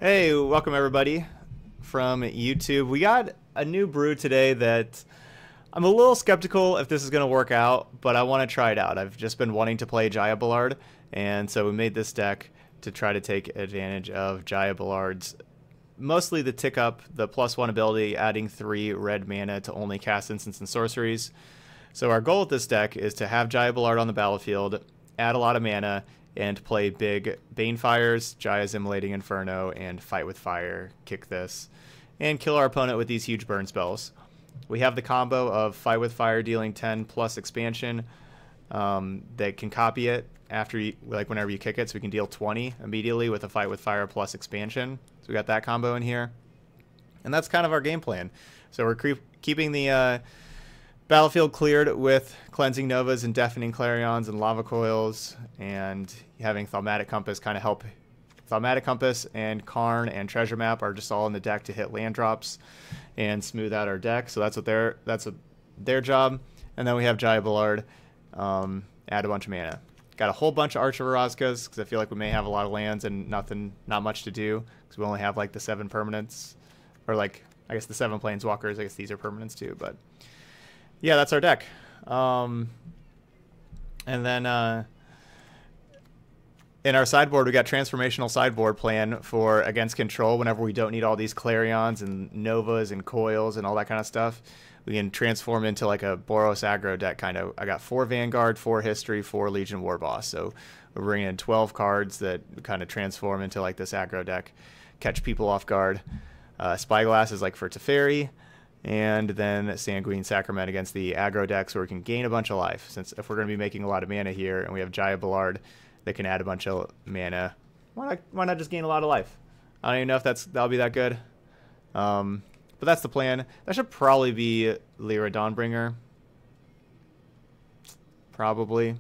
Hey, welcome everybody from YouTube. We got a new brew today that I'm a little skeptical if this is going to work out, but I want to try it out. I've just been wanting to play Jaya, and so we made this deck to try to take advantage of Jaya, mostly the tick up, the +1 ability, adding 3 red mana to only cast instants and sorceries. So our goal with this deck is to have Jaya on the battlefield, add a lot of mana, and play big Banefires, Jaya's Immolating Inferno, and Fight with Fire, kick this, and kill our opponent with these huge burn spells. We have the combo of Fight with Fire dealing 10 plus expansion that can copy it after you, like whenever you kick it, so we can deal 20 immediately with a Fight with Fire plus expansion. So we got that combo in here. And that's kind of our game plan. So we're keeping the battlefield cleared with Cleansing Novas and Deafening Clarions and Lava Coils, and having Thaumatic Compass kind of help. Thaumatic Compass and Karn and Treasure Map are just all in the deck to hit land drops and smooth out our deck. So that's their job. And then we have Jaya add a bunch of mana. Got a whole bunch of Archivaraskas because I feel like we may have a lot of lands and not much to do because we only have like the 7 permanents, or like I guess the 7 planeswalkers. I guess these are permanents too, but yeah, that's our deck. And then in our sideboard, we got Transformational Sideboard plan for against control. Whenever we don't need all these Clarions and Novas and Coils and all that kind of stuff, we can transform into like a Boros aggro deck kind of. I got 4 Vanguard, 4 History, 4 Legion War Boss. So we're bringing in 12 cards that kind of transform into like this aggro deck, catch people off guard. Spyglass is like for Teferi. And then Sanguine Sacrament against the aggro decks where we can gain a bunch of life. Since if we're going to be making a lot of mana here, and we have Jaya that can add a bunch of mana, why not just gain a lot of life? I don't even know if that'll be that good. But that's the plan. That should probably be Lyra Dawnbringer. Probably.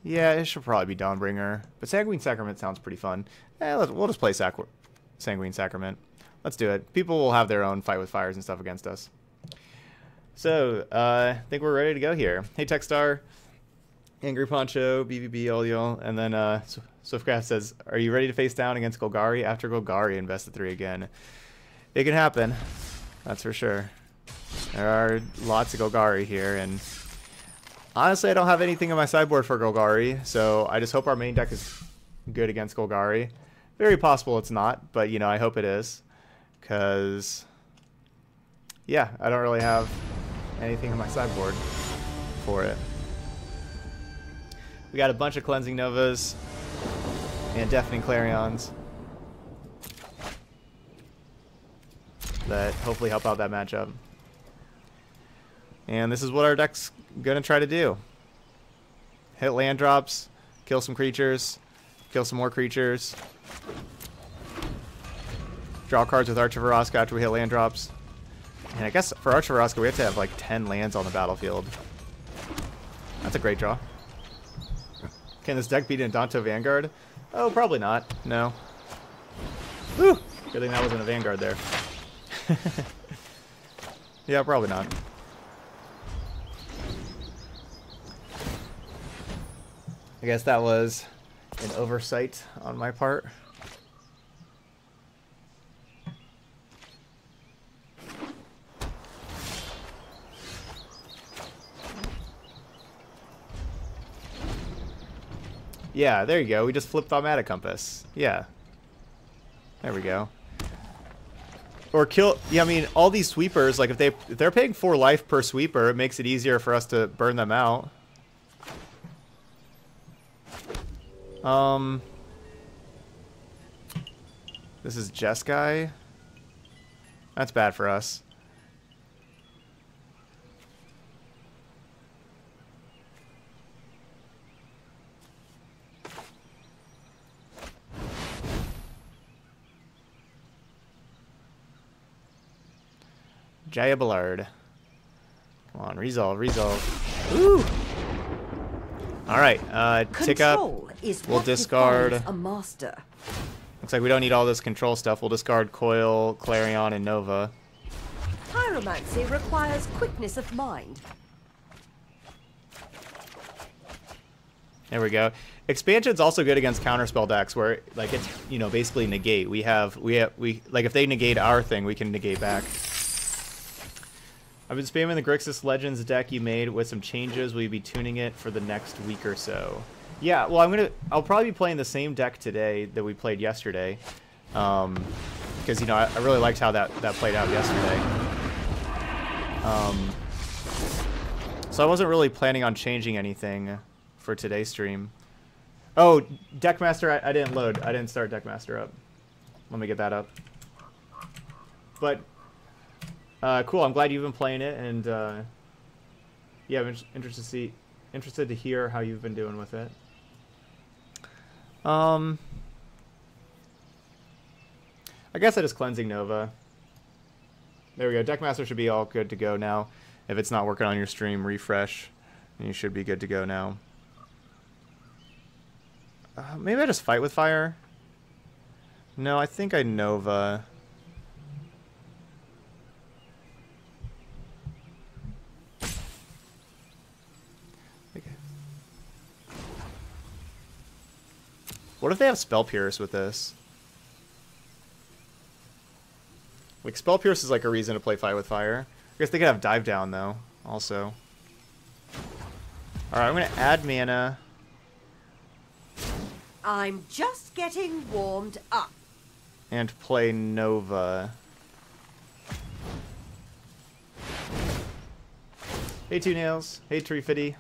Yeah, it should probably be Dawnbringer. But Sanguine Sacrament sounds pretty fun. We'll just play Sanguine Sacrament. Let's do it. People will have their own Fight with Fires and stuff against us. So, I think we're ready to go here. Hey, Techstar, Angry Poncho, BBB, all y'all. And then Swiftcraft says, are you ready to face down against Golgari? After Golgari, invest 3 again. It can happen. That's for sure. There are lots of Golgari here. And honestly, I don't have anything in my sideboard for Golgari. So I just hope our main deck is good against Golgari. Very possible it's not, but, you know, I hope it is. Because, yeah, I don't really have anything in my sideboard for it. We got a bunch of Cleansing Novas and Deafening Clarions that hopefully help out that matchup. And this is what our deck's going to try to do. Hit land drops, kill some creatures, kill some more creatures. Draw cards with Archivaraska after we hit land drops. And I guess for Archivaraska, we have to have like 10 lands on the battlefield. That's a great draw. Can this deck beat Indanto Vanguard? Oh, probably not. No. Whew! Good thing that wasn't a Vanguard there. Yeah, probably not. I guess that was an oversight on my part. Yeah, there you go. We just flipped Thaumatic Compass. Yeah. There we go. Or kill... Yeah, I mean, all these sweepers, like, if they're paying 4 life per sweeper, it makes it easier for us to burn them out. This is Jeskai. That's bad for us. Jaya. Come on, resolve. Woo! Alright, tick up. We'll discard. A master. Looks like we don't need all this control stuff. We'll discard Coil, Clarion, and Nova. Pyromancy requires quickness of mind. There we go. Expansion's also good against counterspell decks where like it's basically negate. We like if they negate our thing, we can negate back. I've been spamming the Grixis Legends deck you made with some changes. Will you be tuning it for the next week or so? Yeah, well I'll probably be playing the same deck today that we played yesterday. Because I really liked how that played out yesterday. So I wasn't really planning on changing anything for today's stream. Oh, Deckmaster, I didn't load. I didn't start Deckmaster up. Let me get that up. But cool. I'm glad you've been playing it, and yeah, I'm interested to hear how you've been doing with it. I guess I just cleansing Nova. There we go. Deckmaster should be all good to go now. If it's not working on your stream, refresh, and you should be good to go now. Maybe I just fight with fire. No, I think I Nova. Okay. What if they have Spell Pierce with this? Like, Spell Pierce is like a reason to play Fight with Fire. I guess they could have Dive Down, though, also. Alright, I'm going to add mana. I'm just getting warmed up. And play Nova. Hey, Two Nails. Hey, Tree Fitty.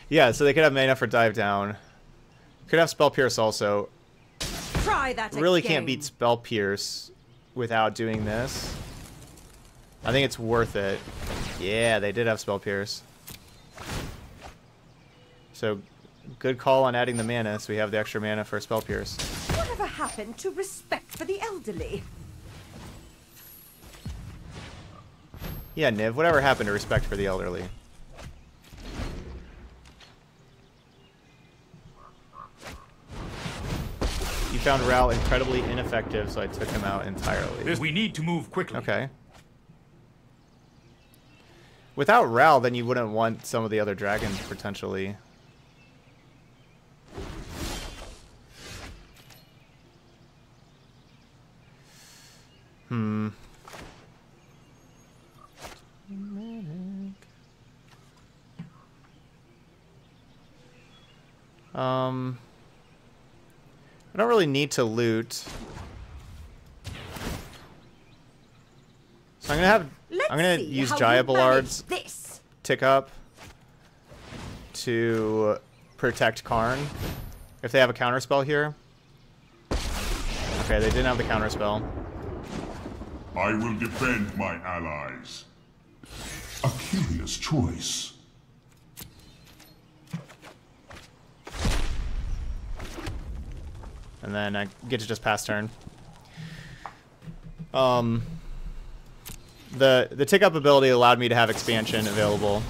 Yeah, so they could have mana for Dive Down. Could have Spell Pierce also. Try that Really again. can't beat Spell Pierce without doing this. I think it's worth it. Yeah, they did have Spell Pierce. So, good call on adding the mana, so we have the extra mana for Spell Pierce. Whatever happened to respect for the elderly? Yeah, Niv, whatever happened to respect for the elderly? You found Ral incredibly ineffective, so I took him out entirely. We need to move quickly. Okay. Without Ral, then you wouldn't want some of the other dragons, potentially. I don't really need to loot. So I'm gonna use Jaya Ballard's tick up to protect Karn if they have a counterspell here. Okay, they didn't have the counterspell. I will defend my allies. A curious choice. And then I get to just pass turn. The tick up ability allowed me to have expansion available.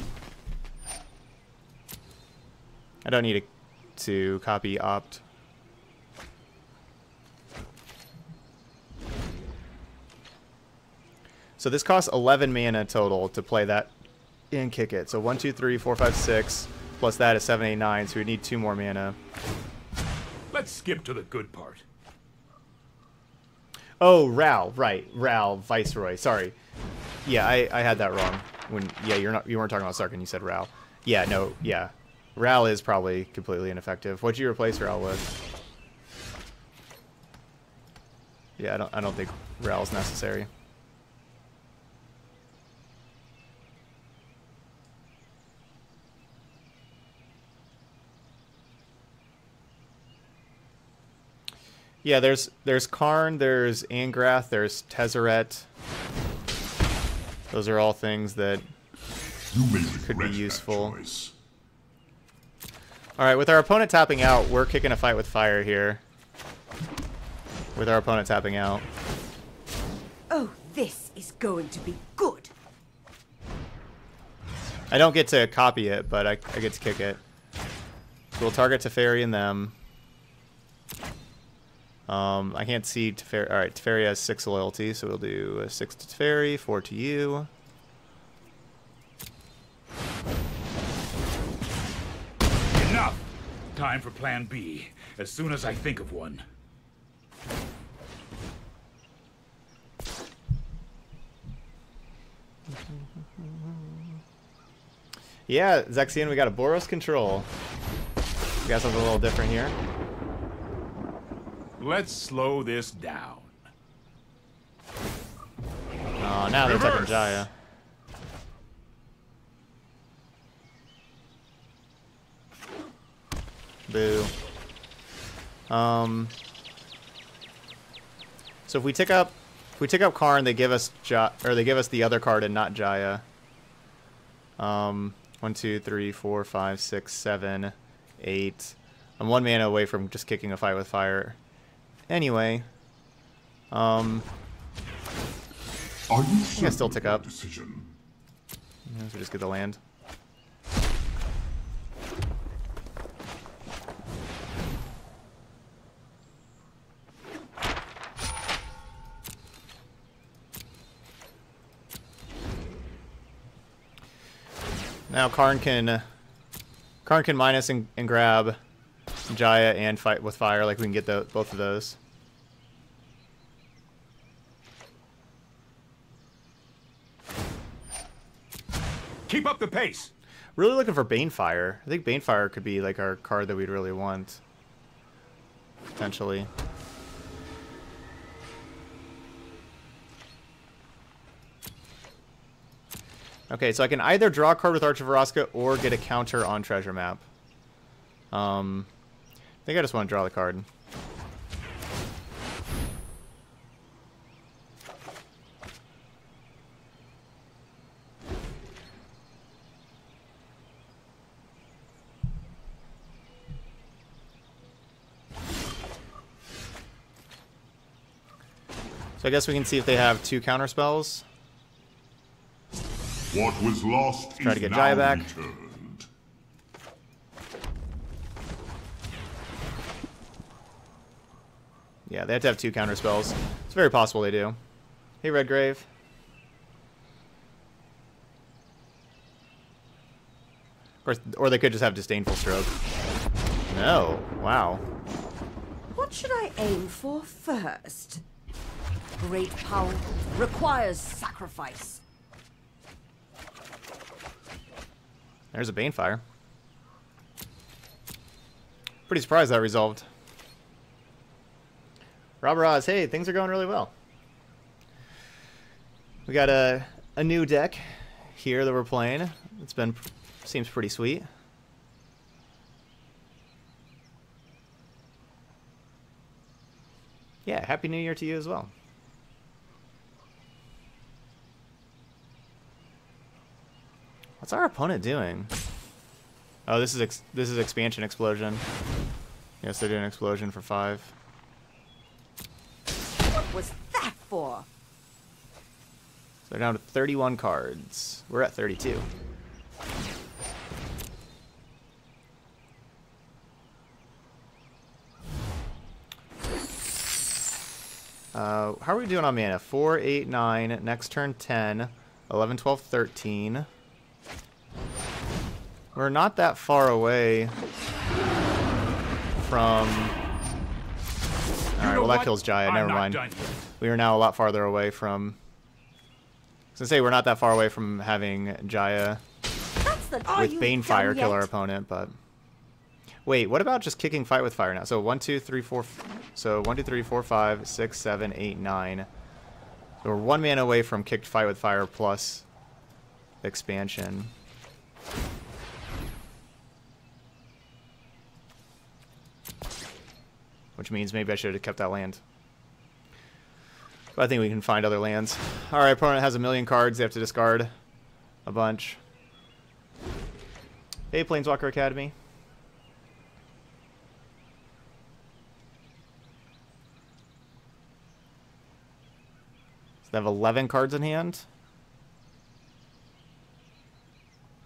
I don't need to copy opt. So this costs 11 mana total to play that and kick it. So 1, 2, 3, 4, 5, 6 plus that is 7, 8, 9. So we need 2 more mana. Let's skip to the good part. Oh, Ral, right. Ral, Viceroy. Sorry. Yeah, I had that wrong. You weren't talking about Sarkhan, you said Ral. Yeah, no, yeah. Ral is probably completely ineffective. What'd you replace Ral with? Yeah, I don't think Ral's necessary. Yeah, there's Karn, there's Angrath, there's Tezzeret. Those are all things that could be useful. Alright, with our opponent tapping out, we're kicking a fight with fire here. With our opponent tapping out. Oh, this is going to be good. I don't get to copy it, but I get to kick it. So we'll target Teferi and them. I can't see Teferi. Alright, Teferi has 6 loyalty, so we'll do 6 to Teferi, 4 to you. Enough! Time for plan B, as soon as I think of one. Yeah, Zexian, we got a Boros control. We got something a little different here. Let's slow this down. Oh, now they're attacking Jaya. Boo. So if we take up Karn, they give us the other card and not Jaya. 1, 2, 3, 4, 5, 6, 7, 8. I'm 1 mana away from just kicking a fight with fire. Anyway, Are you I still tick up. decision? So just get the land. Now Karn can minus and grab Jaya and fight with fire. Like we can get both of those. Keep up the pace. Really looking for Banefire. I think Banefire could be like our card that we'd really want. Potentially. Okay, so I can either draw a card with Arch of Vraska or get a counter on Treasure Map. I think I just want to draw the card. So I guess we can see if they have 2 counter spells. What was lost Try is to get now Jaya back. returned. Yeah, they have to have 2 counter spells. It's very possible they do. Hey, Redgrave. Of course, or they could just have Disdainful Stroke. No. Wow. What should I aim for first? Great power requires sacrifice. There's a Banefire. Pretty surprised that resolved. Robert Oz, hey, things are going really well. We got a new deck here that we're playing. Seems pretty sweet. Yeah, Happy New Year to you as well. What's our opponent doing? Oh, this is Expansion Explosion. Yes, they're doing Explosion for 5. What was that for? So they're down to 31 cards. We're at 32. How are we doing on mana? 4, 8, 9. Next turn 10. 11, 12, 13. We're not that far away from... Alright, well that kills Jaya, never mind. We are now a lot farther away from... I was gonna say, we're not that far away from having Jaya with Banefire kill our opponent, but... Wait, what about just kicking Fight with Fire now? So 1, 2, 3, 4... So 1, 2, 3, 4, 5, 6, 7, 8, 9. So we're 1 mana away from kicked Fight with Fire plus expansion. Which means maybe I should have kept that land. But I think we can find other lands. Alright, opponent has 1,000,000 cards. They have to discard a bunch. Hey, Planeswalker Academy. So they have 11 cards in hand.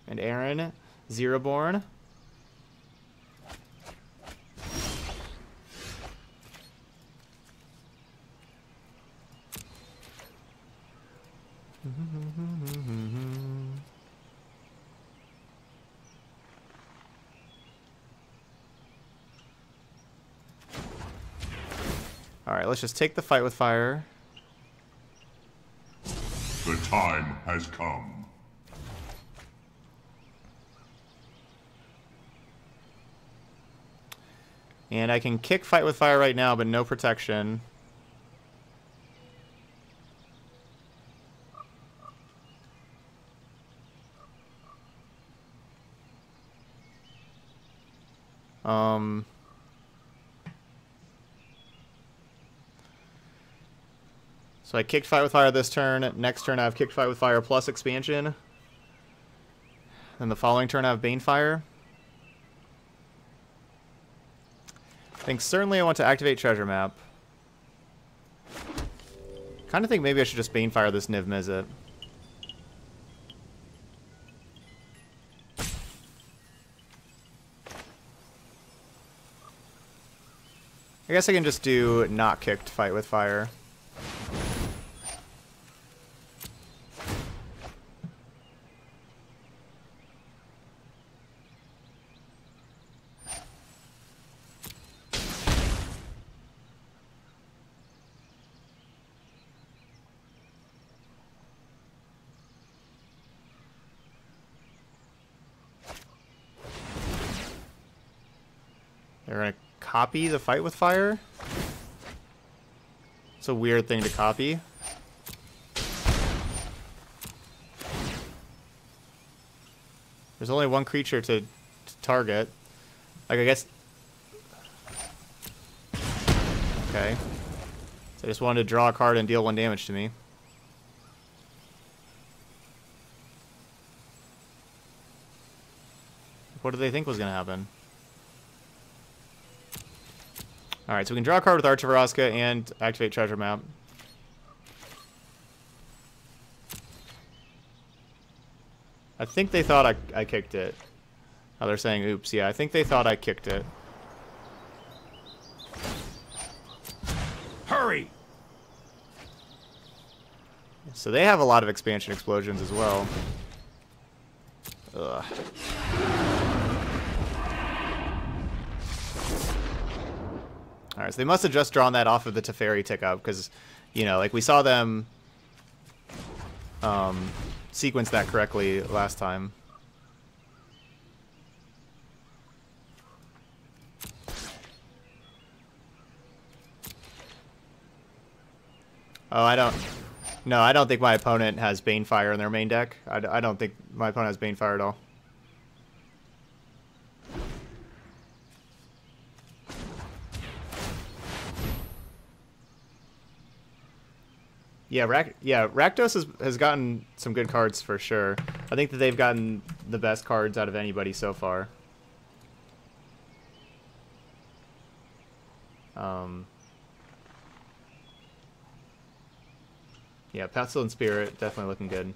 And Aaron, Zeroborn. Alright, let's just take the fight with fire. The time has come. And I can kick fight with fire right now, but no protection. So I kicked fight with fire this turn. Next turn I have kicked fight with fire plus expansion. Then the following turn I have Banefire. I think certainly I want to activate Treasure Map. Kind of think maybe I should just Banefire this Niv Mizzet. I guess I can just do not kicked fight with fire. They're gonna copy the fight with fire? It's a weird thing to copy. There's only one creature to target. Like, I guess... Okay. So I just wanted to draw a card and deal 1 damage to me. What did they think was gonna happen? Alright, so we can draw a card with Arch of Vraska and activate Treasure Map. I think they thought I kicked it. Oh, they're saying oops. Yeah, I think they thought I kicked it. Hurry! So they have a lot of expansion explosions as well. Ugh. Alright, so they must have just drawn that off of the Teferi tick-up, because, you know, like, we saw them sequence that correctly last time. Oh, I don't... No, I don't think my opponent has Banefire in their main deck. I don't think my opponent has Banefire at all. Yeah, Rakdos has gotten some good cards for sure. I think that they've gotten the best cards out of anybody so far. Yeah, Pestilent Spirit, definitely looking good.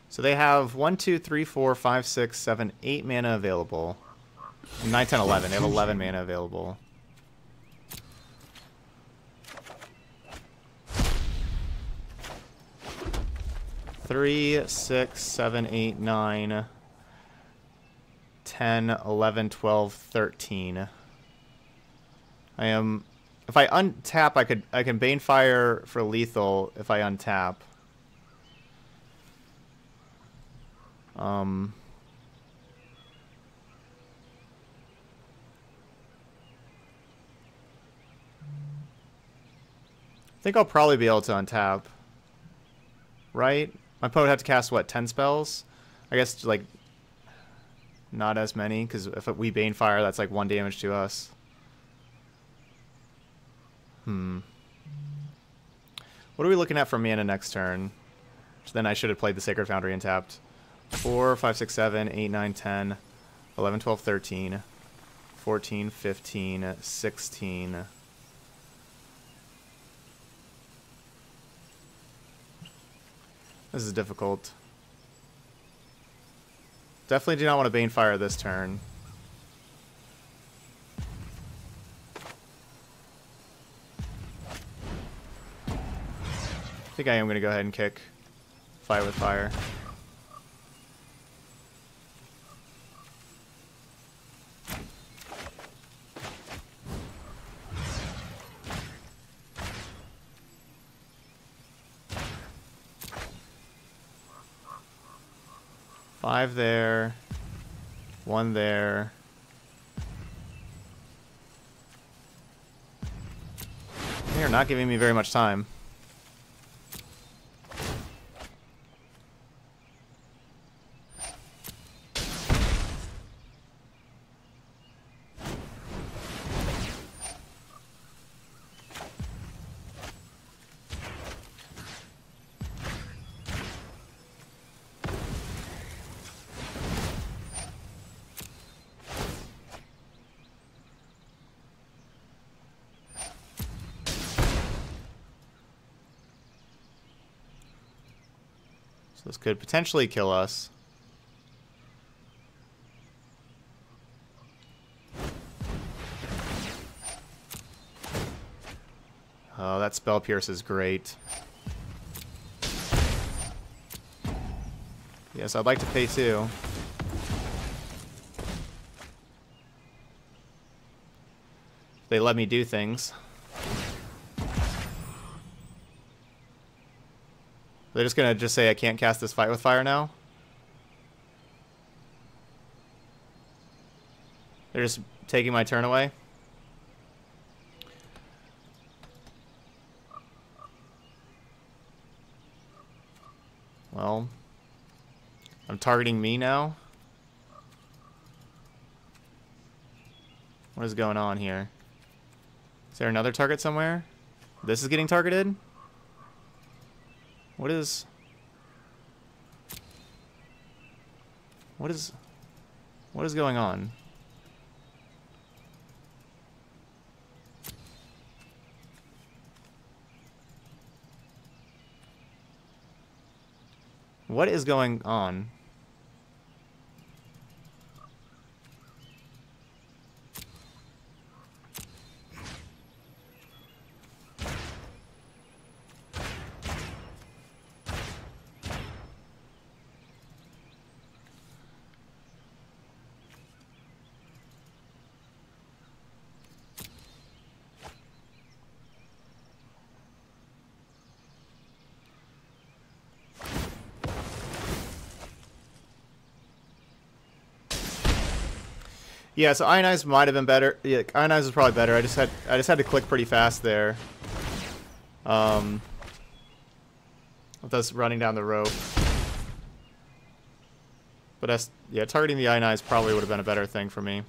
So they have 1, 2, 3, 4, 5, 6, 7, 8 mana available. 9, 10, 11. They have 11 mana available. Three, 6, 7, 8, 9, 10, 11, 12, 13. I am... If I untap, I can Banefire for lethal if I untap. I think I'll probably be able to untap. Right? My opponent would have to cast, what, 10 spells? I guess, like, not as many, because if we Banefire, that's like 1 damage to us. What are we looking at for mana next turn? So then I should have played the Sacred Foundry and tapped. 4, 5, 6, 7, 8, 9, 10, 11, 12, 13, 14, 15, 16. This is difficult. Definitely do not want to Bane Fire this turn. I think I am going to go ahead and kick Fight with Fire. Five there. One there. They are not giving me very much time. So this could potentially kill us. Oh, that Spell Pierce is great. Yes, I'd like to pay 2. They let me do things. They're just gonna say I can't cast this Fight with Fire now? They're just taking my turn away? Well, I'm targeting me now? What is going on here? Is there another target somewhere? This is getting targeted? What is going on? What is going on? Yeah, so Ionize might have been better. Yeah, Ionize was probably better. I just had to click pretty fast there. With us running down the rope. But yeah, targeting the Ionize probably would have been a better thing for me.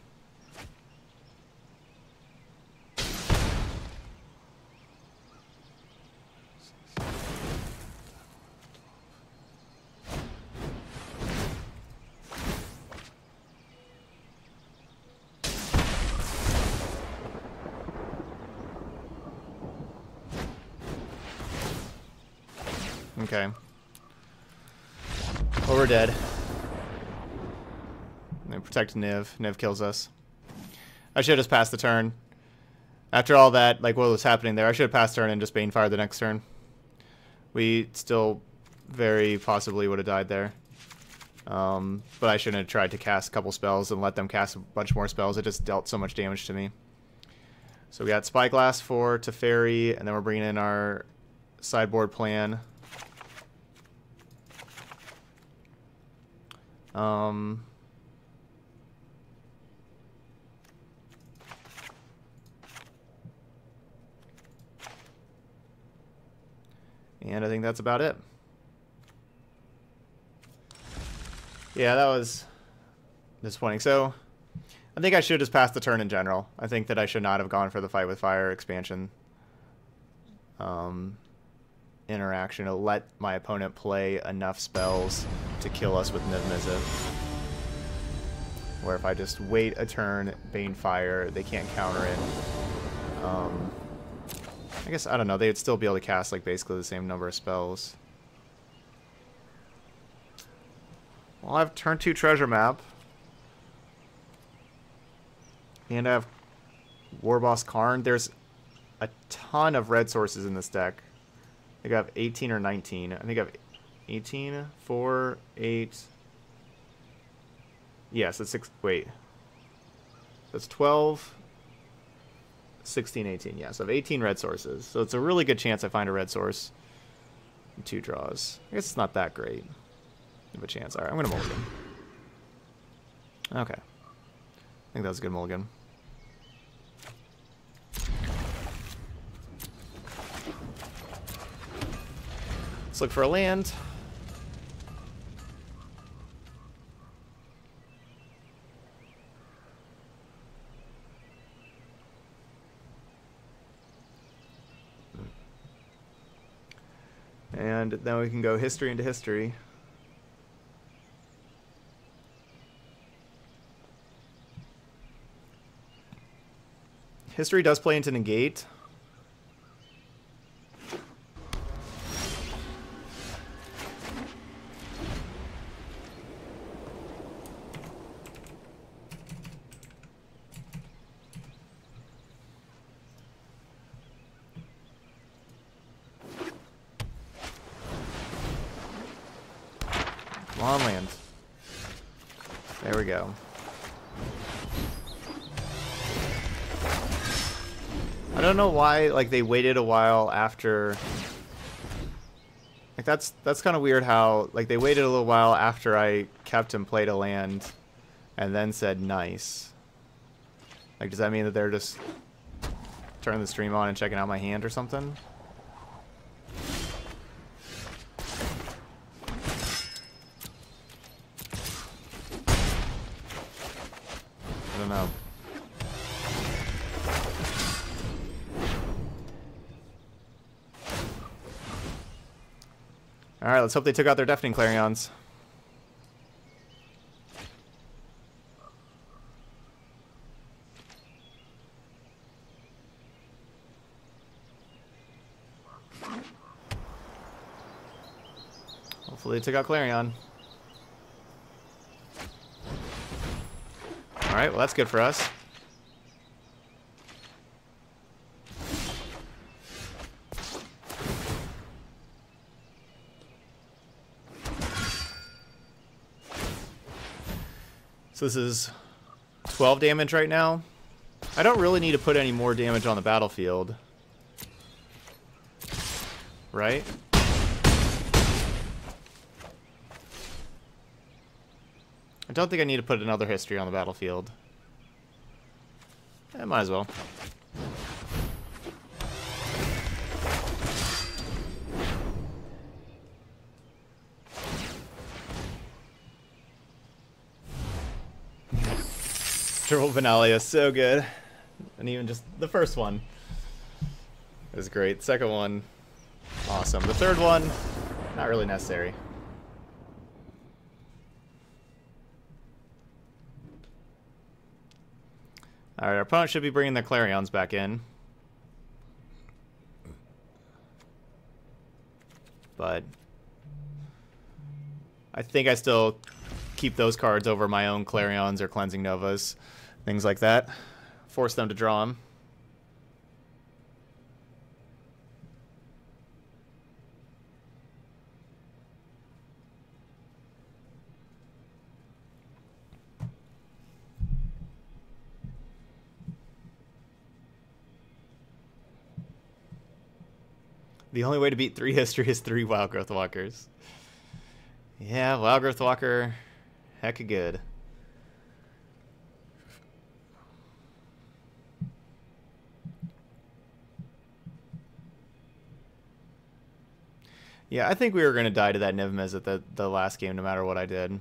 Okay. Well, we're dead. They protect Niv. Niv kills us. I should have just passed the turn. After all that, like what was happening there, I should have passed turn and just Bane Fire the next turn. We still very possibly would have died there. But I shouldn't have tried to cast a couple spells and let them cast a bunch more spells. It just dealt so much damage to me. So we got Spyglass for Teferi, and then we're bringing in our sideboard plan. And I think that's about it. Yeah, that was disappointing. So, I think I should just pass the turn in general. I think that I should not have gone for the Fight with Fire expansion interaction to let my opponent play enough spells to kill us with Niv Mizzet. Where if I just wait a turn, Bane Fire, they can't counter it. I guess, I don't know, they would still be able to cast like basically the same number of spells. Well, I have turn 2 treasure map. And I have Warboss Karn. There's a ton of red sources in this deck. I think I have 18 or 19. I think I have 18, 4, 8. Yes, that's 6. Wait. That's 12, 16, 18. Yeah, so I have 18 red sources. So it's a really good chance I find a red source in 2 draws. I guess it's not that great of a chance. Alright, I'm going to mulligan. Okay. I think that was a good mulligan. Let's look for a land. And then we can go history into history. History does play into negate. Come on, land. There we go. I don't know why, like, they waited a while after. Like, that's kind of weird how, like, they waited a little while after I kept and played a land and then said nice. Like, does that mean that they're just turning the stream on and checking out my hand or something? I don't know. Alright, let's hope they took out their Deafening Clarions. Hopefully they took out Clarion. Alright, well that's good for us. So this is 12 damage right now. I don't really need to put any more damage on the battlefield. Right? I don't think I need to put another history on the battlefield. I might as well. Triple Benalia, so good. And even just the first one is great. Second one, awesome. The third one, not really necessary. Alright, our opponent should be bringing their Clarions back in. But I think I still keep those cards over my own Clarions or Cleansing Novas. Things like that. Force them to draw them. The only way to beat 3 history is 3 Wild Growth Walkers. Yeah, Wild Growth Walker, hecka good. Yeah, I think we were going to die to that Niv-Miz at the last game no matter what I did.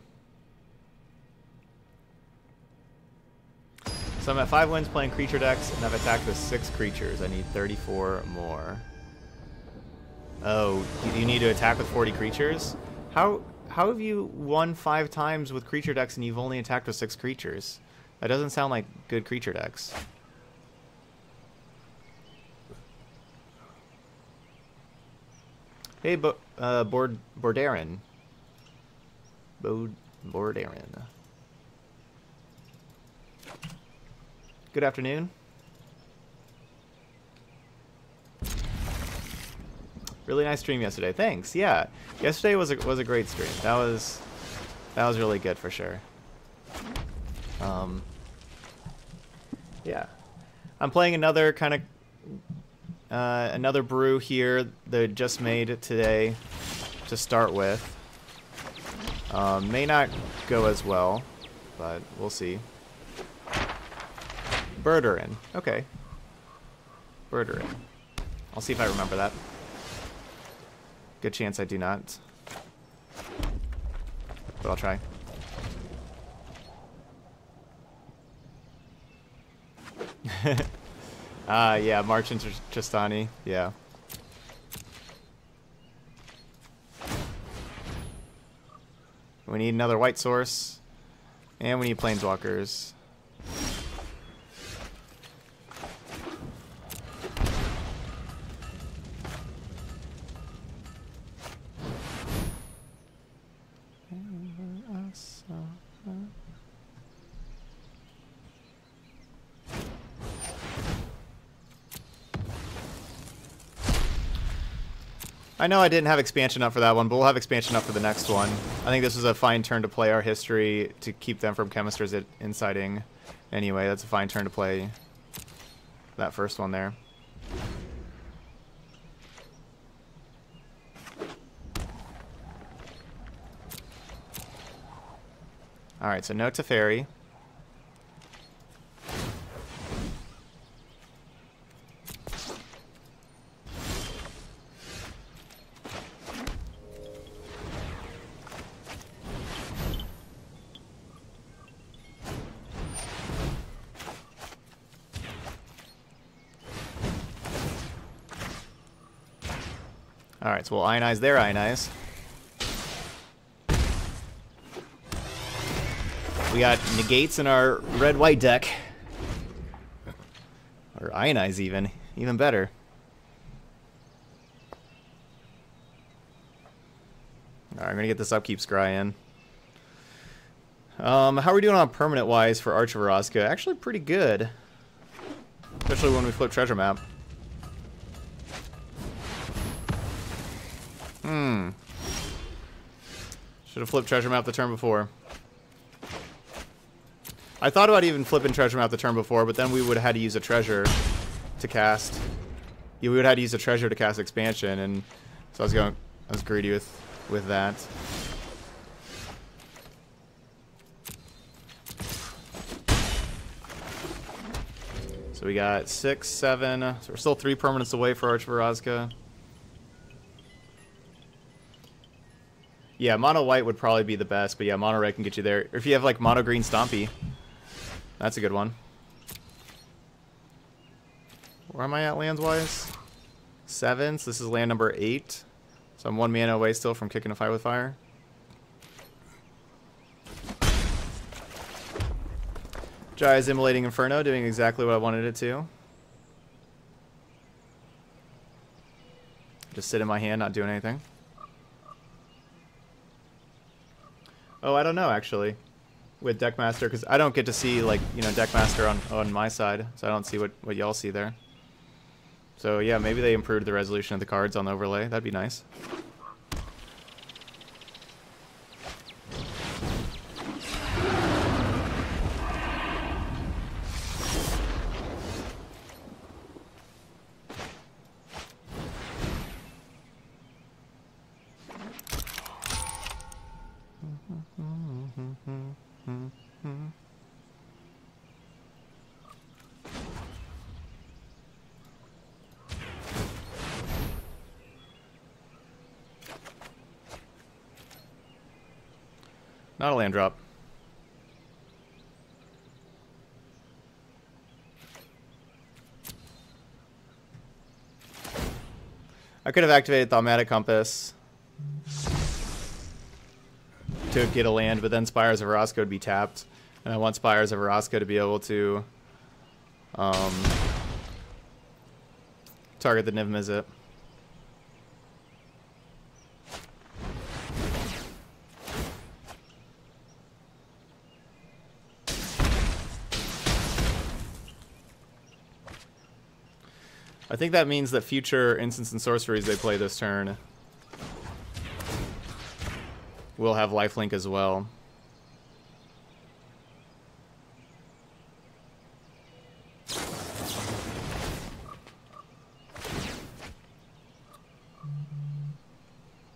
So I'm at 5 wins playing creature decks, and I've attacked with 6 creatures. I need 34 more. Oh, you need to attack with 40 creatures? How have you won 5 times with creature decks and you've only attacked with 6 creatures? That doesn't sound like good creature decks. Hey, Bordarin. Lord Aaron. Good afternoon. Really nice stream yesterday. Thanks. Yeah, yesterday was a great stream. That was really good for sure. Yeah, I'm playing another kind of another brew here that I just made today to start with. May not go as well, but we'll see. Birderin. Okay. Birderin. I'll see if I remember that. Good chance I do not. But I'll try. Yeah, March into Tristani. Yeah. We need another white source. And we need planeswalkers. I know I didn't have expansion up for that one, but we'll have expansion up for the next one. I think this is a fine turn to play our history to keep them from chemisters inciting. Anyway, that's a fine turn to play that first one there. Alright, so no Teferi. Alright, so we'll ionize their ionize. We got negates in our red-white deck. Or ionize even. Even better. Alright, I'm gonna get this upkeep scry in. How are we doing on permanent-wise for Arch of Araska? Actually pretty good. Especially when we flip treasure map. Should have flipped treasure map the turn before. I thought about even flipping treasure map the turn before, but then we would have had to use a treasure to cast. Yeah, we would have had to use a treasure to cast expansion, and so I was greedy with that. So we got 6, 7. So we're still 3 permanents away for Arch of Araska. Yeah, mono white would probably be the best, but yeah, mono red can get you there. Or if you have like mono green Stompy, that's a good one. Where am I at lands wise? 7. So this is land number 8. So I'm 1 mana away still from kicking a fight with fire. Jaya's Immolating Inferno, doing exactly what I wanted it to. Just sit in my hand, not doing anything. Oh, I don't know, actually, with Deckmaster, because I don't get to see, like, you know, Deckmaster on my side, so I don't see what y'all see there. So, yeah, maybe they improved the resolution of the cards on the overlay. That'd be nice. Not a land drop. I could have activated Thaumatic Compass to get a land, but then Spires of Araska would be tapped. And I want Spires of Araska to be able to target the Niv Mizzet. I think that means that future instants and sorceries they play this turn will have lifelink as well.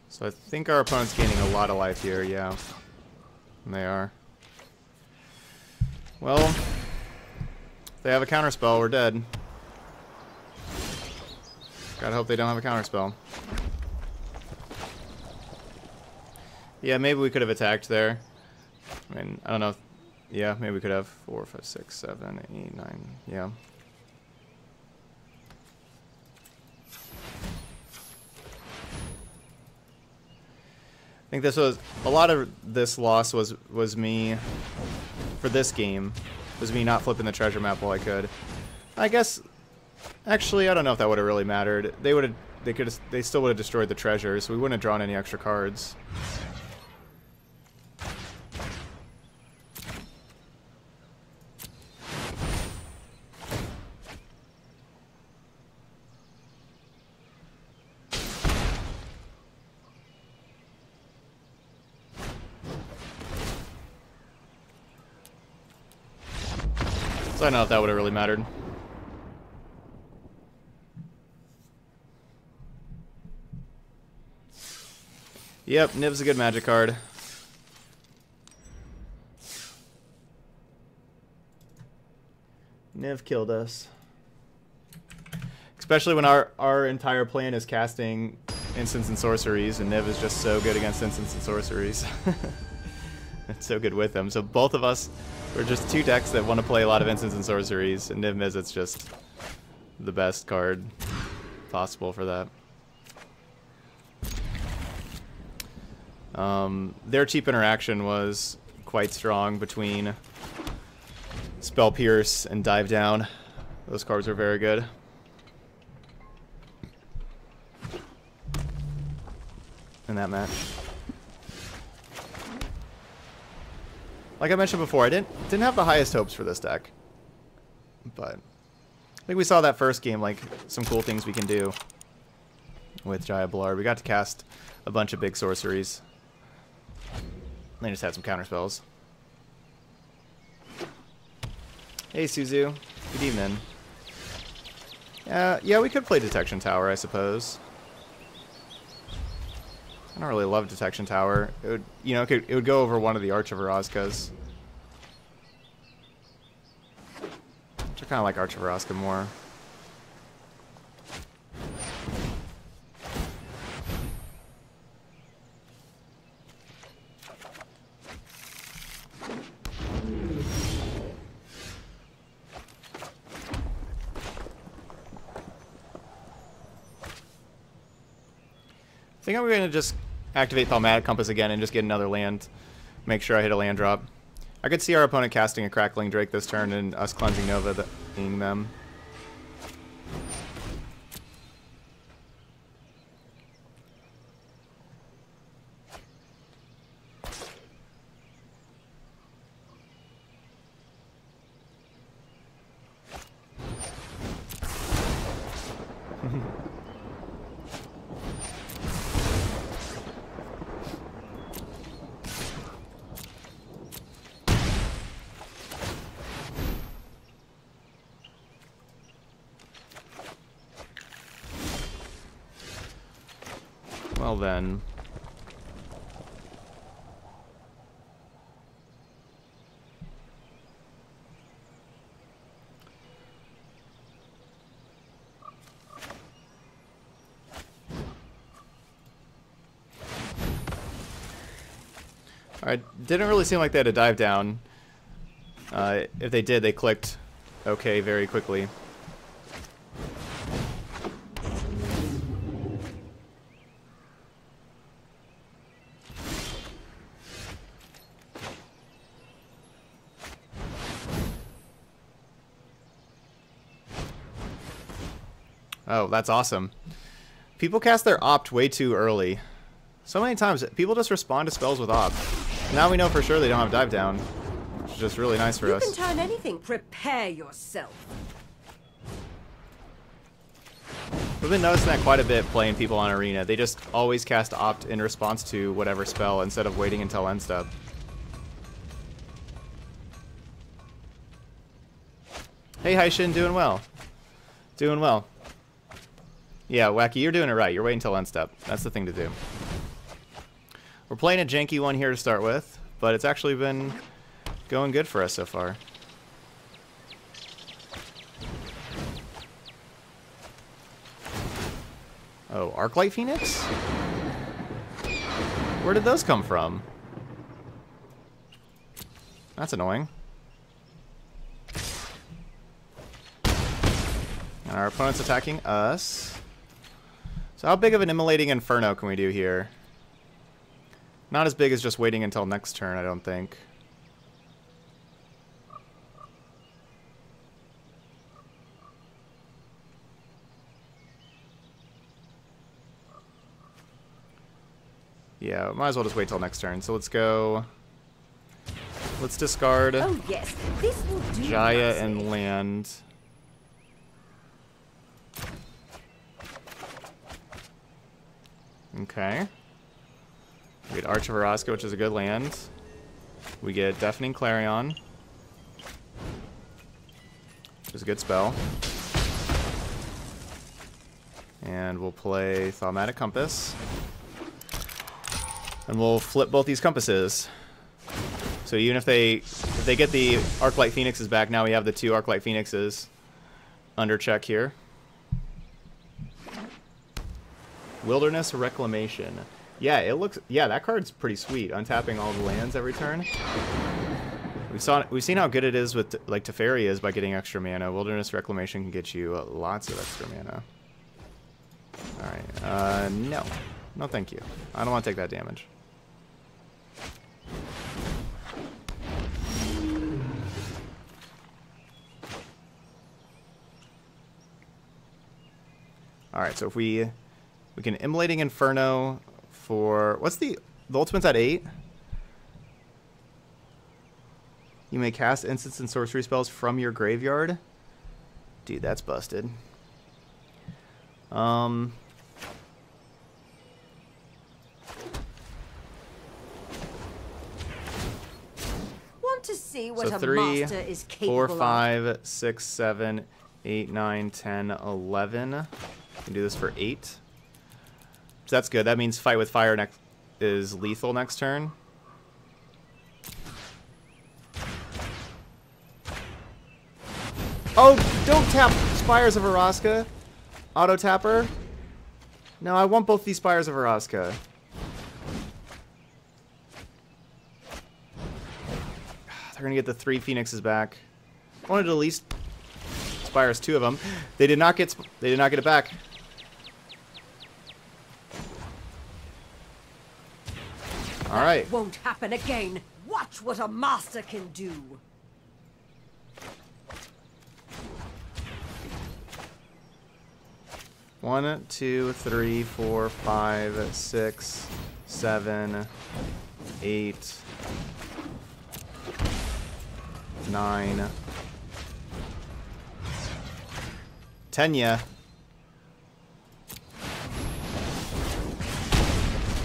So I think our opponent's gaining a lot of life here, yeah. And they are. Well, if they have a counterspell, we're dead. Gotta hope they don't have a counterspell. Yeah, maybe we could have attacked there. I mean, I don't know. Yeah, maybe we could have 4, 5, 6, 7, 8, 9. Yeah. I think this was a lot of this loss was me for this game was me not flipping the treasure map while I could. I guess actually I don't know if that would have really mattered. They still would have destroyed the treasure, so we wouldn't have drawn any extra cards. So I don't know if that would have really mattered. Yep, Niv's a good magic card. Niv killed us. Especially when our entire plan is casting instants and sorceries, and Niv is just so good against instants and sorceries. It's so good with them. So both of us, we're just two decks that want to play a lot of instants and sorceries, and Niv Mizzet's just the best card possible for that. Their cheap interaction was quite strong between Spell Pierce and Dive Down. Those cards are very good. In that match. Like I mentioned before, I didn't have the highest hopes for this deck. But I think we saw that first game, like some cool things we can do with Jaya Ballard. We got to cast a bunch of big sorceries. They just had some counterspells. Hey Suzu, good evening. Yeah, we could play Detection Tower, I suppose. I don't really love Detection Tower. It would, you know, it would go over one of the Arch of Orazkas. Which I kind of like Arch of Orazka more. I think I'm going to just activate Thaumatic Compass again and just get another land. Make sure I hit a land drop. I could see our opponent casting a Crackling Drake this turn and us cleansing Nova being them. Well then. Alright, didn't really seem like they had a dive down. If they did, they clicked okay very quickly. Oh, that's awesome. People cast their Opt way too early. So many times, people just respond to spells with Opt. Now we know for sure they don't have Dive Down, which is just really nice for us. You can turn anything. Prepare yourself. We've been noticing that quite a bit playing people on Arena. They just always cast Opt in response to whatever spell instead of waiting until end step. Hey, Haishin, doing well. Doing well. Yeah, Wacky, you're doing it right. You're waiting until end step. That's the thing to do. We're playing a janky one here to start with, but it's actually been going good for us so far. Oh, Arclight Phoenix? Where did those come from? That's annoying. And our opponent's attacking us. So how big of an Immolating Inferno can we do here? Not as big as just waiting until next turn, I don't think. Yeah, might as well just wait till next turn. So let's go. Let's discard Oh yes, this will do. Jaya nicely. and land. Okay. We get Arch of Araska, which is a good land. We get Deafening Clarion, which is a good spell. And we'll play Thaumatic Compass. And we'll flip both these compasses. So even if they get the Arclight Phoenixes back, now we have the 2 Arclight Phoenixes under check here. Wilderness Reclamation. Yeah, it looks. Yeah, that card's pretty sweet. Untapping all the lands every turn. We've seen how good it is with like Teferi is by getting extra mana. Wilderness Reclamation can get you lots of extra mana. All right. No, thank you. I don't want to take that damage. All right. So if we can Immolating Inferno for what's the ultimate's at 8. You may cast instants and sorcery spells from your graveyard. Dude, that's busted. Want to see what So a 3, master is 4, capable of. 5, 6, 7, 8, 9, 10, 11. We can do this for 8. So that's good. That means Fight with Fire is lethal next turn. Oh, don't tap Spires of Araska. Auto tapper. No, I want both these Spires of Araska. They're gonna get the 3 Phoenixes back. I wanted to at least Spires 2 of them. They did not get it back. All right. Won't happen again. Watch what a master can do. One, 2, 3, 4, 5, 6, 7, 8, 9, 10. Yeah.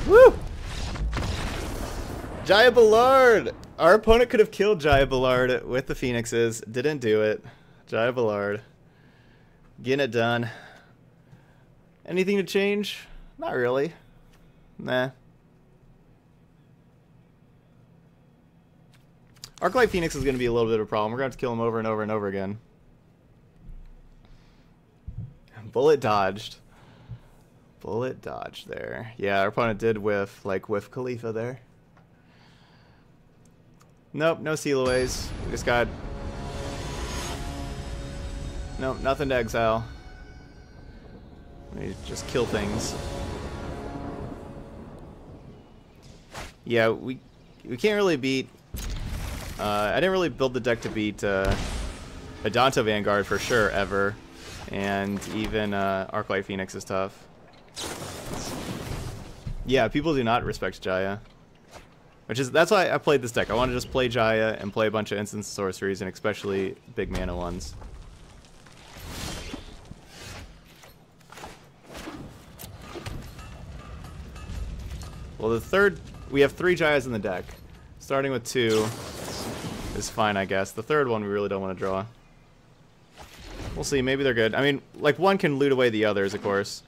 Woo! Jaya Ballard! Our opponent could have killed Jaya Ballard with the Phoenixes. Didn't do it. Jaya Ballard. Getting it done. Anything to change? Not really. Nah. Arclight Phoenix is going to be a little bit of a problem. We're going to have to kill him over and over and over again. Bullet dodged. Bullet dodged there. Yeah, our opponent did whiff Khalifa there. Nope, no Sealaways. We just got... Nope, nothing to exile. We just kill things. Yeah, we can't really beat... I didn't really build the deck to beat Adanto Vanguard for sure, ever. And even Arclight Phoenix is tough. Yeah, people do not respect Jaya. That's why I played this deck. I want to just play Jaya and play a bunch of instant sorceries, and especially big mana ones. Well, the third, we have 3 Jayas in the deck. Starting with 2 is fine, I guess. The third one we really don't want to draw. We'll see. Maybe they're good. I mean, like, one can loot away the others, of course.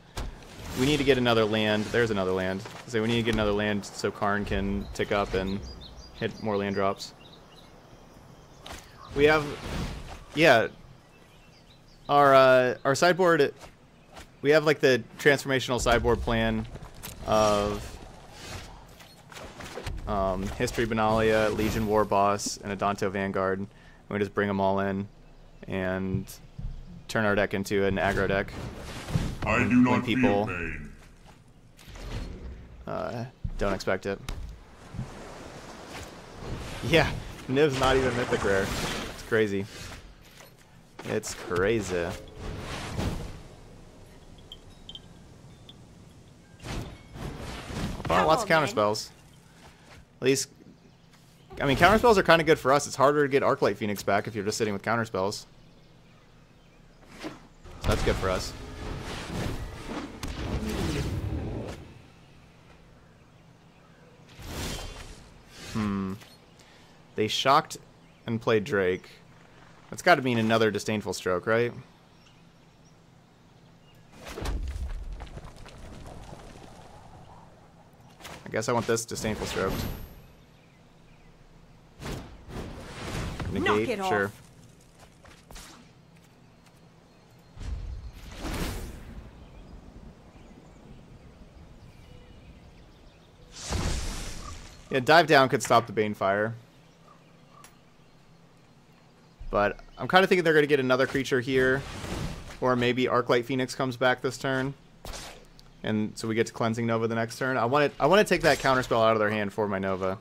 We need to get another land. There's another land. So we need to get another land so Karn can tick up and hit more land drops. We have, yeah, our sideboard. We have like the transformational sideboard plan of History Benalia, Legion War Boss, and a Danto Vanguard. And we just bring them all in and turn our deck into an aggro deck. I do not when people feel pain. don't expect it. Yeah, Niv's not even mythic rare. It's crazy. It's crazy. Oh, lots of counter spells. At least, I mean, counter spells are kind of good for us. It's harder to get Arclight Phoenix back if you're just sitting with counter spells. So that's good for us. They shocked and played Drake. That's got to mean another Disdainful Stroke, right? I guess I want this Disdainful Stroked. Negate, Knock it sure. off. Yeah, Dive Down could stop the Banefire. But I'm kind of thinking they're going to get another creature here. Or maybe Arclight Phoenix comes back this turn. And so we get to Cleansing Nova the next turn. I want to take that counterspell out of their hand for my Nova.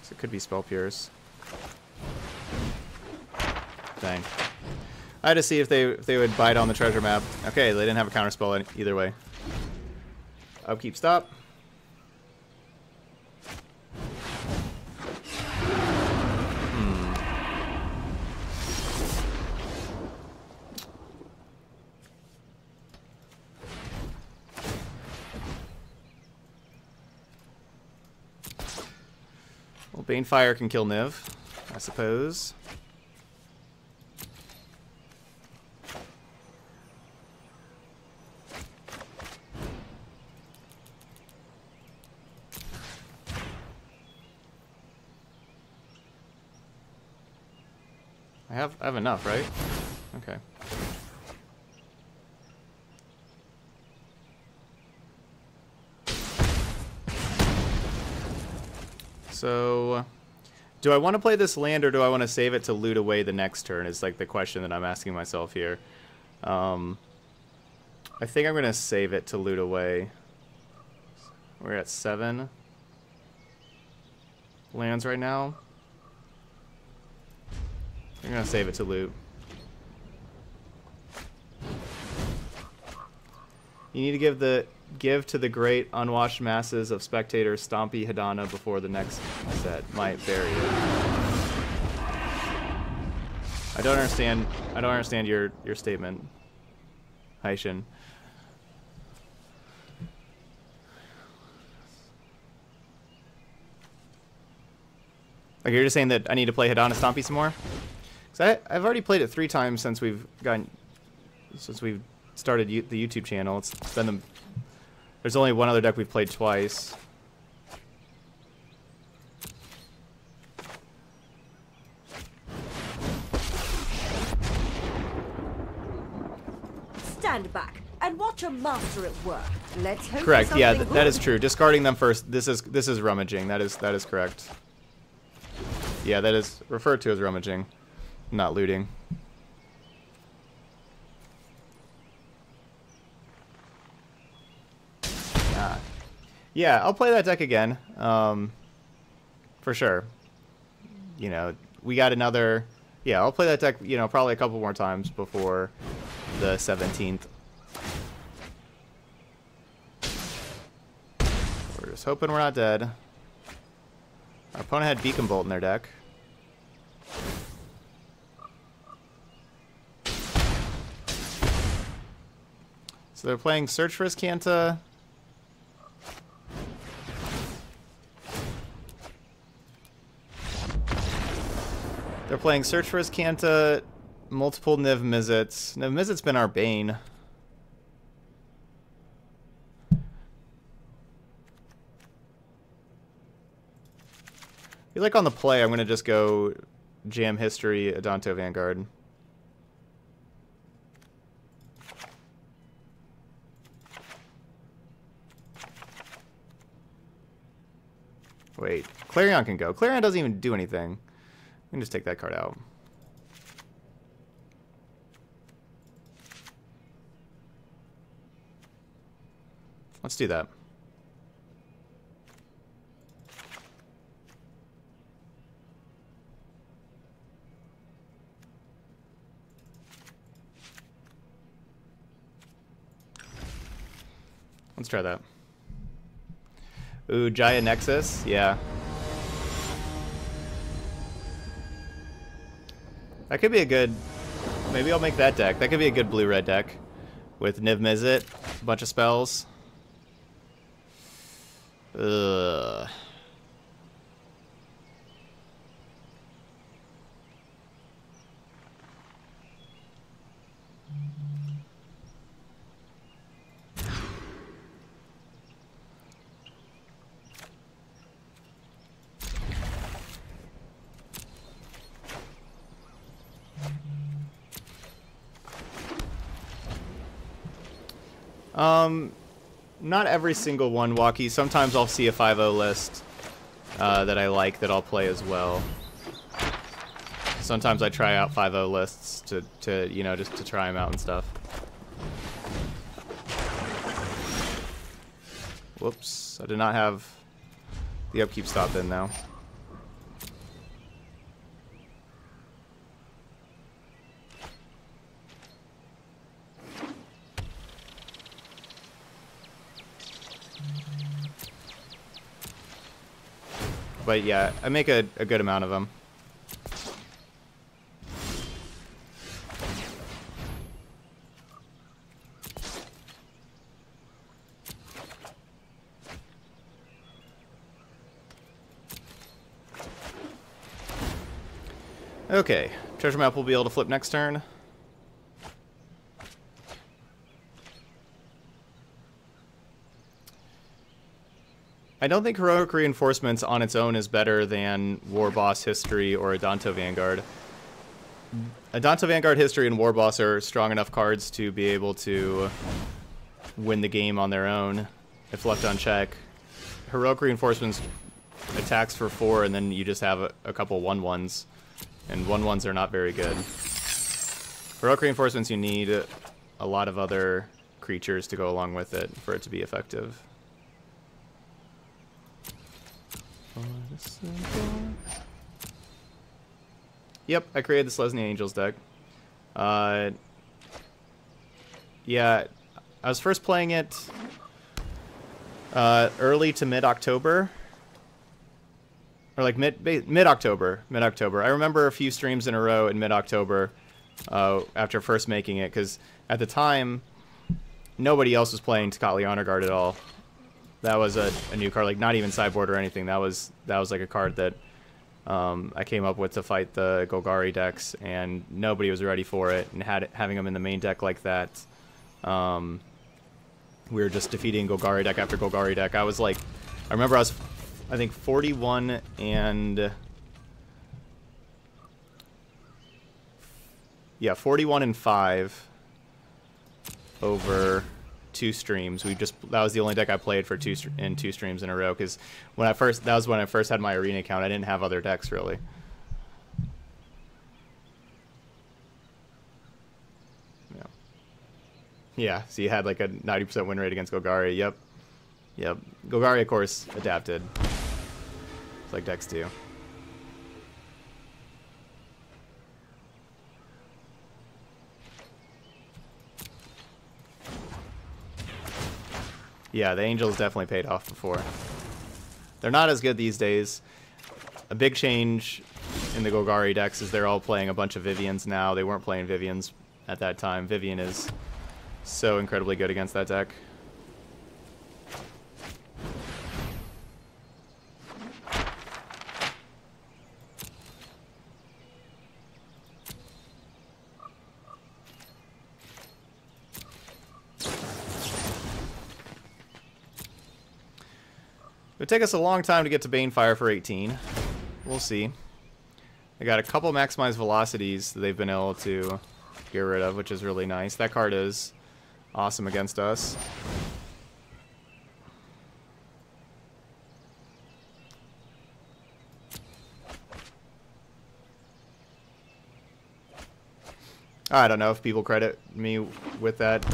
So it could be Spell Pierce. Dang. I had to see if they would bite on the treasure map. Okay, they didn't have a counterspell either way. Upkeep, stop. Well, Banefire can kill Niv, I suppose. I have enough, right? Okay. So, do I want to play this land or do I want to save it to loot away the next turn is like the question that I'm asking myself here. I think I'm going to save it to loot away. We're at 7 lands right now. I'm going to save it to loot. You need to give to the great unwashed masses of spectators Stompy Hidana before the next set might bury it. I don't understand your statement, Haishin. Like you're just saying that I need to play Hidana Stompy some more? Cause I've already played it 3 times since we've started the YouTube channel. It's been there's only one other deck we've played twice. Stand back and watch a master at work. Let's hope. Correct. For Yeah, something that is good. true. Discarding them first. This is rummaging. That is correct. Yeah, that is referred to as rummaging, not looting. Yeah, I'll play that deck again, for sure. You know, we got another. Yeah, I'll play that deck. You know, probably a couple more times before the 17th. Just hoping we're not dead. Our opponent had Beacon Bolt in their deck. So they're playing Search for Iskanta. They're playing Search for Iskanta, multiple Niv Mizzets. Niv Mizzet's been our bane. I feel like on the play, I'm going to just go Jam History, Adanto Vanguard. Wait, Clarion can go. Clarion doesn't even do anything. We can just take that card out. Let's do that. Let's try that. Ooh, Jaya Nexus? Yeah. That could be a good... Maybe I'll make that deck. That could be a good blue-red deck. With Niv Mizzet, a bunch of spells. Ugh. Not every single one, Walkie. Sometimes I'll see a 5-0 list that I like that I'll play as well. Sometimes I try out 5-0 lists to you know, just to try them out and stuff. Whoops, I did not have the upkeep stop in now. But yeah, I make a good amount of them. Okay, treasure map will be able to flip next turn. I don't think Heroic Reinforcements on its own is better than War Boss History or Adanto Vanguard. Adanto Vanguard History and War Boss are strong enough cards to be able to win the game on their own if left unchecked. Heroic Reinforcements attacks for 4 and then you just have a couple 1/1s. And 1/1s are not very good. Heroic Reinforcements, you need a lot of other creatures to go along with it for it to be effective. Yep, I created the Selesnya Angels deck. Yeah, I was first playing it early to mid-October. Or like mid-October. I remember a few streams in a row in mid-October after first making it, because at the time, nobody else was playing Tocatli Honor Guard at all. That was a new card, like not even sideboard or anything. That was like a card that I came up with to fight the Golgari decks, and nobody was ready for it. And having them in the main deck like that, we were just defeating Golgari deck after Golgari deck. I was like, I remember I think 41 and 5 over 2 streams. That was the only deck I played for 2 streams in a row, because that was when I first had my arena account. I didn't have other decks really. Yeah, so you had like a 90% win rate against Golgari. Yep. Golgari, of course, adapted. It's like decks do. Yeah, the Angels definitely paid off before. They're not as good these days. A big change in the Golgari decks is they're all playing a bunch of Vivians now. They weren't playing Vivians at that time. Vivian is so incredibly good against that deck. It would take us a long time to get to Banefire for 18. We'll see. They got a couple maximized velocities that they've been able to get rid of, which is really nice. That card is awesome against us. I don't know if people credit me with that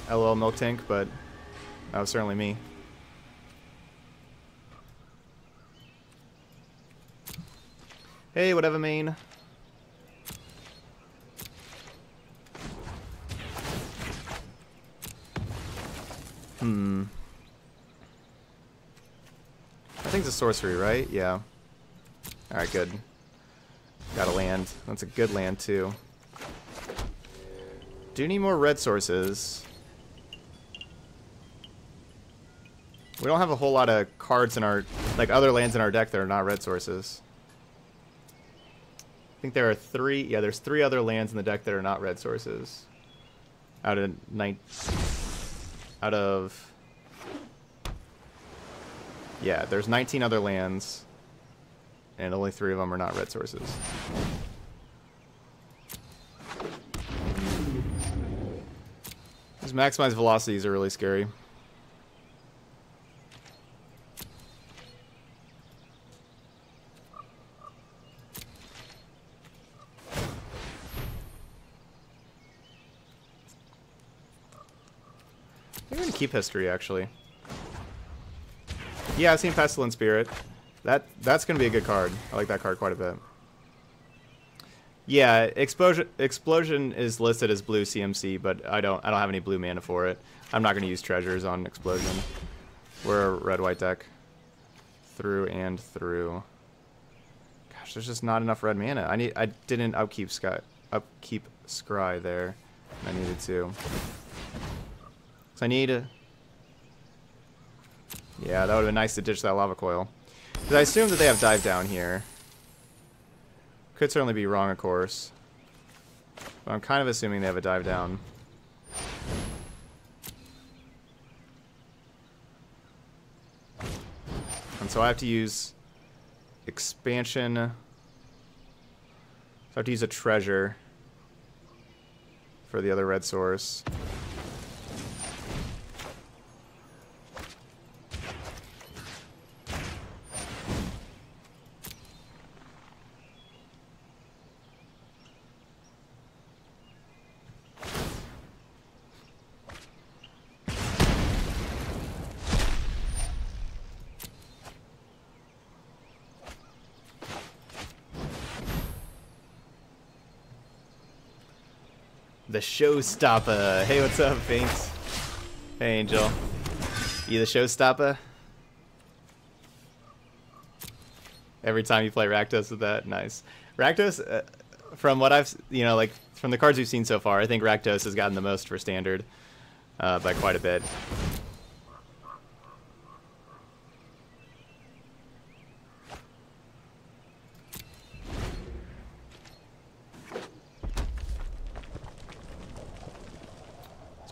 LOL Milk Tank, but that was certainly me. Hey, whatever, main. I think it's a sorcery, right? Yeah. Alright, good. Got a land. That's a good land, too. Do need more red sources. We don't have a whole lot of cards in our... like, other lands in our deck that are not red sources. I think there are 3... yeah, there's 3 other lands in the deck that are not red sources. Out of... yeah, there's 19 other lands, and only 3 of them are not red sources. These maximized velocities are really scary. I'm gonna keep history, actually. Yeah, I've seen Pestilent Spirit. That's gonna be a good card. I like that card quite a bit. Yeah, Explosion is listed as blue CMC, but I don't have any blue mana for it. I'm not gonna use treasures on Explosion. We're a red-white deck. Through and through. Gosh, there's just not enough red mana. I didn't upkeep Scry there. I needed to. So I need a... yeah, that would have been nice to ditch that lava coil. Because I assume that they have dive down here. Could certainly be wrong, of course. But I'm kind of assuming they have a dive down. And so I have to use expansion. So I have to use a treasure for the other red source. The showstopper. Hey, what's up, Faints? Hey, Angel. You the showstopper? Every time you play Rakdos with that, nice. Rakdos, from what I've, like from the cards we've seen so far, I think Rakdos has gotten the most for standard by quite a bit.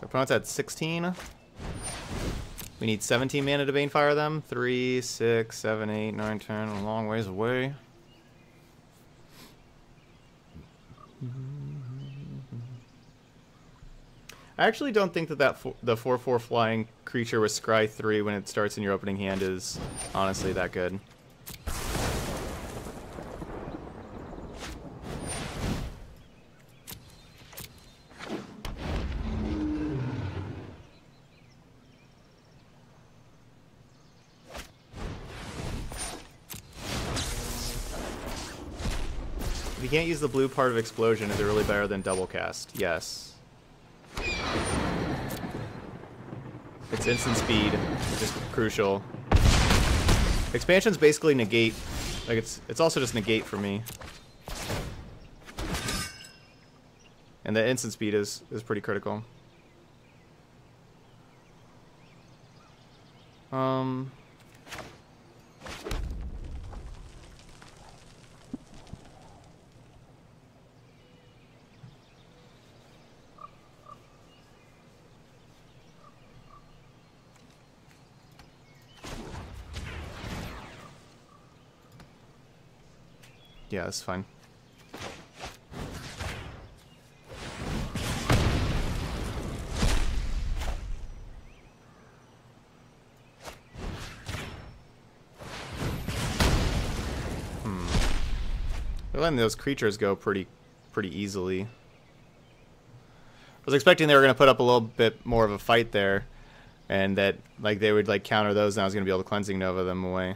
Opponent's at 16. We need 17 mana to Banefire them. 3, 6, 7, 8, 9, 10. A long ways away. I actually don't think that the 4/4 flying creature with Scry 3 when it starts in your opening hand is honestly that good. If you can't use the blue part of Explosion, is it really better than Double Cast? Yes. It's instant speed, which is crucial. Expansion's basically negate. Like it's also just negate for me. And the instant speed is pretty critical. Yeah, that's fine. They're letting those creatures go pretty easily. I was expecting they were going to put up a little bit more of a fight there, and that like they would like counter those, and I was going to be able to Cleansing Nova them away.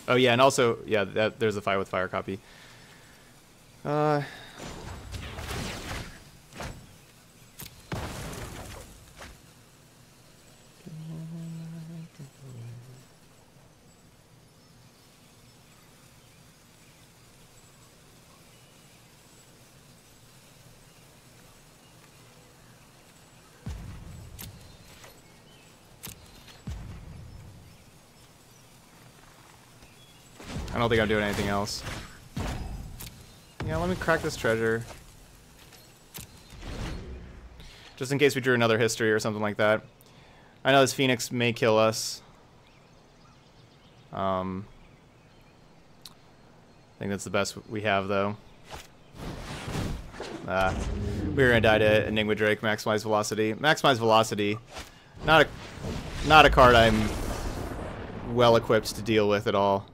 Oh yeah, and also yeah, there's a fight with fire copy. I don't think I'm doing anything else. Yeah, let me crack this treasure. Just in case we drew another history or something like that. I know this Phoenix may kill us. I think that's the best we have, though. We're gonna die to Enigma Drake, Maximize Velocity. Maximize Velocity, not a card I'm well equipped to deal with at all.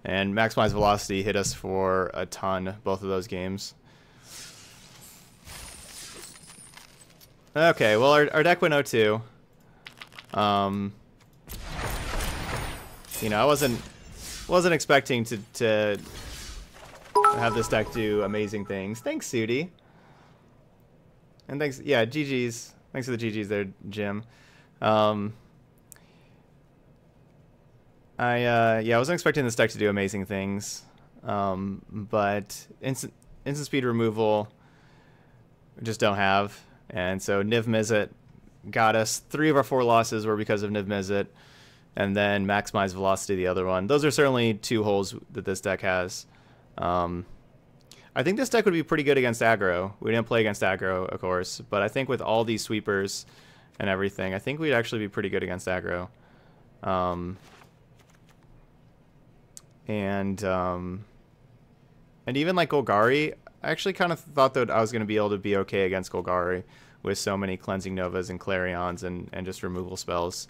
And Maximize Velocity hit us for a ton, both of those games. Okay, well, our deck went 0-2. You know, I wasn't expecting to have this deck do amazing things. Thanks, Sudi. And thanks, yeah, GG's. Thanks for the GG's there, Jim. Yeah, I wasn't expecting this deck to do amazing things, but instant speed removal we just don't have, and so Niv Mizzet got us. 3 of our 4 losses were because of Niv Mizzet, and then Maximize Velocity, the other one. Those are certainly 2 holes that this deck has. I think this deck would be pretty good against aggro. We didn't play against aggro, of course, but I think with all these sweepers and everything, I think we'd actually be pretty good against aggro. And even like Golgari, I actually kind of thought that I was going to be able to be okay against Golgari with so many Cleansing Novas and Clarions and just removal spells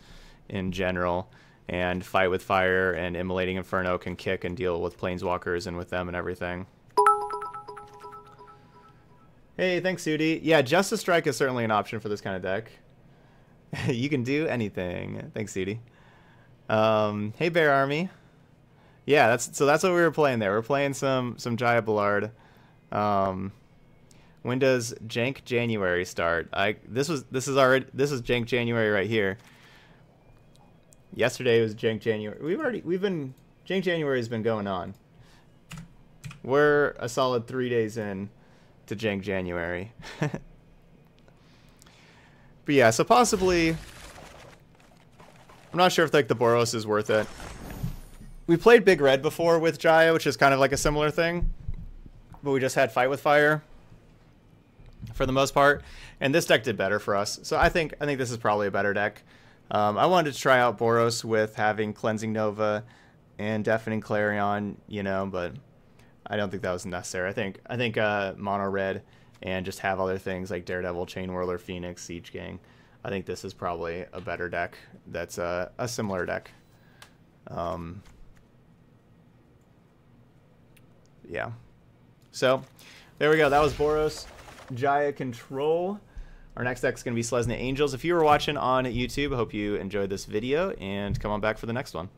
in general. And Fight with Fire and Immolating Inferno can kick and deal with Planeswalkers and with them and everything. Hey, thanks, Sudi. Yeah, Justice Strike is certainly an option for this kind of deck. You can do anything. Thanks, Sudi. Hey, Bear Army. Yeah, that's what we were playing there. We're playing some Jaya Ballard. When does Jank January start? This is Jank January right here. Yesterday was Jank January. Jank January has been going on. We're a solid 3 days in to Jank January. But yeah, so possibly I'm not sure if like the Boros is worth it. We played Big Red before with Jaya, which is kind of like a similar thing, but we just had Fight with Fire for the most part, and this deck did better for us. So I think this is probably a better deck. I wanted to try out Boros with having Cleansing Nova and Deafening Clarion, you know, but I don't think that was necessary. I think Mono Red and just have other things like Daredevil, Chain Whirler, Phoenix, Siege Gang. I think this is probably a better deck. That's a similar deck. Yeah. So, there we go. That was Boros Jaya Control. Our next deck is going to be Selesnya Angels. If you were watching on YouTube, I hope you enjoyed this video, and come on back for the next one.